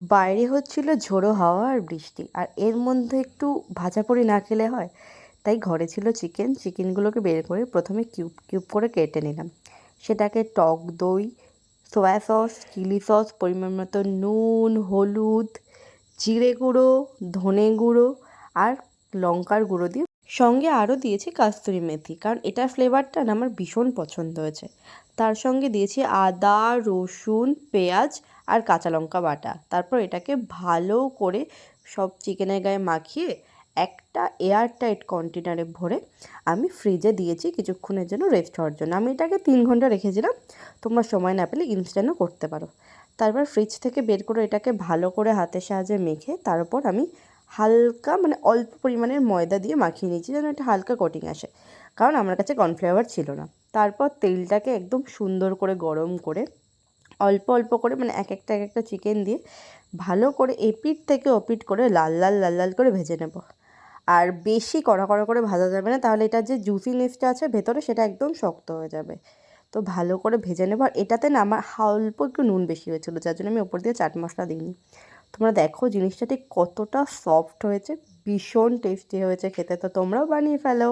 বাইরে হচ্ছিল ঝোড়ো হাওয়া আর বৃষ্টি, আর এর মধ্যে একটু ভাজাপোড়ি না খেলে হয়। তাই ঘরে ছিল চিকেন। চিকেনগুলোকে বের করে প্রথমে কিউব কিউব করে কেটে নিলাম। সেটাকে টক দই, সয়া সস, চিলি সস, পরিমাণ মতো নুন, হলুদ, জিরে গুঁড়ো, ধনে গুঁড়ো আর লঙ্কার গুঁড়ো দিয়ে সঙ্গে আরও দিয়েছি কাস্তুরি মেথি, কারণ এটার ফ্লেভারটা না আমার ভীষণ পছন্দ হয়েছে। তার সঙ্গে দিয়েছি আদা, রসুন, পেঁয়াজ আর কাঁচা লঙ্কা বাটা। তারপর এটাকে ভালো করে সব চিকেনের গায়ে মাখিয়ে একটা এয়ার টাইট কন্টেনারে ভরে আমি ফ্রিজে দিয়েছি কিছুক্ষণের জন্য রেস্ট হওয়ার জন্য। আমি এটাকে 3 ঘন্টা রেখেছিলাম। তোমরা সময় না পেলে ইনস্ট্যান্টও করতে পারো। তারপর ফ্রিজ থেকে বের করে এটাকে ভালো করে হাতের সাহায্যে মেখে তার উপর আমি হালকা মানে অল্প পরিমাণের ময়দা দিয়ে মাখিয়ে নিয়েছি যেন একটা হালকা কোটিং আসে, কারণ আমার কাছে কর্নফ্লাওয়ার ছিল না। তারপর তেলটাকে একদম সুন্দর করে গরম করে অল্প অল্প করে মানে এক একটা চিকেন দিয়ে ভালো করে এপিঠ থেকে ওপিঠ করে লাল লাল লাল লাল করে ভেজে নেব। আর বেশি কড়া কড়া করে ভাজা যাবে না, তাহলে এটার যে জুসিনেসটা আছে ভেতরে সেটা একদম শক্ত হয়ে যাবে। তো ভালো করে ভেজে নেব। আর এটাতে না আমার অল্প একটু নুন বেশি হয়েছিলো, যার জন্য আমি ওপর দিয়ে চাট মশলা দিইনি। তোমরা দেখো জিনিসটা ঠিক কতটা সফট হয়েছে, ভীষণ টেস্টি হয়েছে খেতে। তো তোমরাও বানিয়ে ফেলো।